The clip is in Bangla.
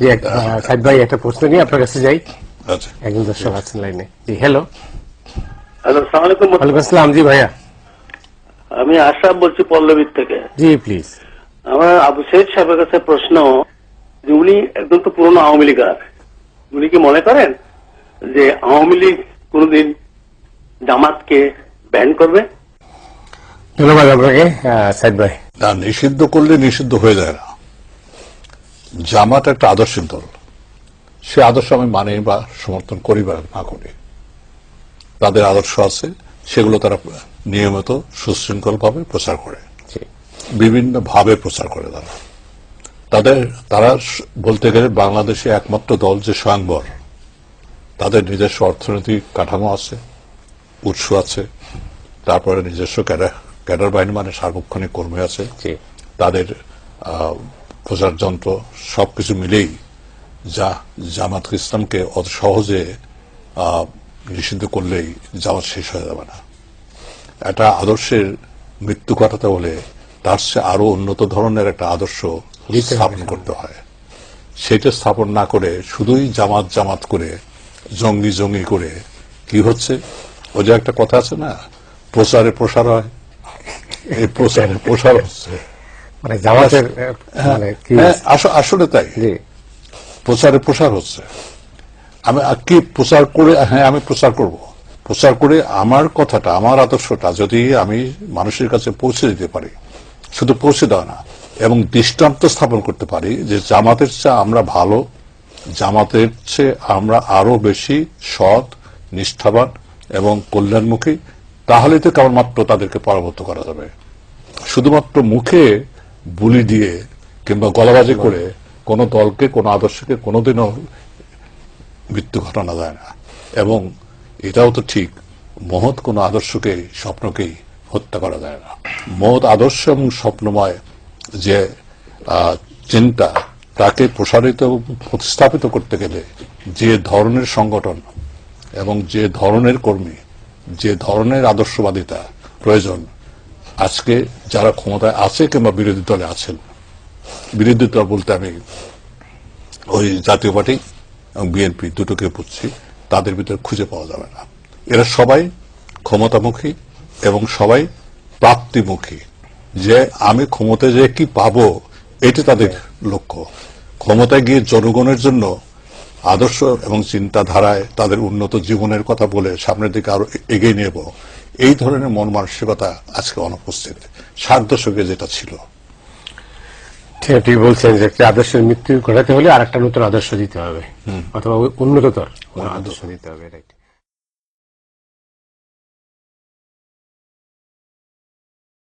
জি সাইদ ভাই একটা প্রশ্ন নিয়ে আপনার কাছে যাই। আচ্ছা, একজন দর্শক আছেন লাইনে। জি হ্যালো। হ্যালো, আসসালামু আলাইকুম। ওয়ালাইকুম আসসালাম। জি ভাইয়া। আমি আশরাফ বলছি পল্লবীর থেকে। জি প্লিজ। আমার আবু সৈয়দ সাহেবের কাছে প্রশ্ন যে উনি একদম তো পুরনো আওয়ামী লীগার, উনি কি মনে করেন যে আওয়ামী লীগ কোনদিন জামাতকে ব্যান করবে? ধন্যবাদ আপনাকে সাইদ ভাই। না, নিষিদ্ধ করলে নিষিদ্ধ হয়ে যায় না। জামাত একটা আদর্শিক দল, সে আদর্শ আমি মানি বা সমর্থন করি বা না করি। তাদের আদর্শ আছে, সেগুলো তারা নিয়মিত সুশৃঙ্খল ভাবে প্রচার করে, বিভিন্ন ভাবে প্রচার করে। তারা বলতে গেলে বাংলাদেশে একমাত্র দল যে স্বয়ংবর। তাদের নিজস্ব অর্থনৈতিক কাঠামো আছে, উৎস আছে, তারপরে নিজস্ব ক্যাডার বাহিনী মানে সার্বক্ষণিক কর্মী আছে, তাদের প্রচার যন্ত্র, সবকিছু মিলেই যা জামাত ইসলামকে অত সহজে নিষিদ্ধ করলেই জামাত শেষ হয়ে যাবে না। একটা আদর্শের মৃত্যু ঘটাতে হলে তার চেয়ে আরো উন্নত ধরনের একটা আদর্শ স্থাপন করতে হয়। সেটা স্থাপন না করে শুধুই জামাত জামাত করে জঙ্গি জঙ্গি করে কি হচ্ছে, ওই যে একটা কথা আছে না, প্রচারে প্রসার হয়, এই প্রচারে প্রসার হচ্ছে, মানে জামাতের আসলে তাই, প্রচারে প্রসার হচ্ছে। আমি কি প্রচার করে, হ্যাঁ আমি প্রচার করব, প্রচার করে আমার কথাটা, আমার আদর্শটা যদি আমি মানুষের কাছে পৌঁছে দিতে পারি, শুধু পৌঁছে দেওয়া না, এবং দৃষ্টান্ত স্থাপন করতে পারি যে জামাতের চেয়ে আমরা ভালো, জামাতের চেয়ে আমরা আরো বেশি সৎ, নিষ্ঠাবান এবং কল্যাণমুখী, তাহলে তো কেবলমাত্র তাদেরকে পরাভূত করা যাবে। শুধুমাত্র মুখে বুলি দিয়ে কিংবা গলাবাজি করে কোন দলকে, কোন আদর্শকে কোনোদিনও মৃত্যু ঘটানো যায় না। এবং এটাও তো ঠিক, মহৎ কোন আদর্শকে, স্বপ্নকেই হত্যা করা যায় না। মহৎ আদর্শ এবং স্বপ্নময় যে চিন্তা, তাকে প্রসারিত এবং প্রতিস্থাপিত করতে গেলে যে ধরনের সংগঠন এবং যে ধরনের কর্মী, যে ধরনের আদর্শবাদিতা প্রয়োজন, আজকে যারা ক্ষমতায় আছে কিংবা বিরোধী দলে আছেন, বিরোধী দল বলতে আমি ওই জাতীয় পার্টি এবং বিএনপি দুটোকে বুঝছি, তাদের ভিতরে খুঁজে পাওয়া যাবে না। এরা সবাই ক্ষমতামুখী এবং সবাই প্রাপ্তিমুখী, যে আমি ক্ষমতায় যে কি পাবো এটি তাদের লক্ষ্য। ক্ষমতায় গিয়ে জনগণের জন্য আদর্শ এবং চিন্তাধারায় তাদের উন্নত জীবনের কথা বলে সামনের দিকে আরো এগিয়ে নেব, এই ধরনের মন মানসিকতা আজকে অনুপস্থিত, 60 দশকে যেটা ছিল। ঠিক বলছেন যে একটা আদর্শের মৃত্যু ঘটাতে হলে আর একটা নতুন আদর্শ দিতে হবে, অথবা উন্নততর আদর্শ দিতে হবে। রাইট।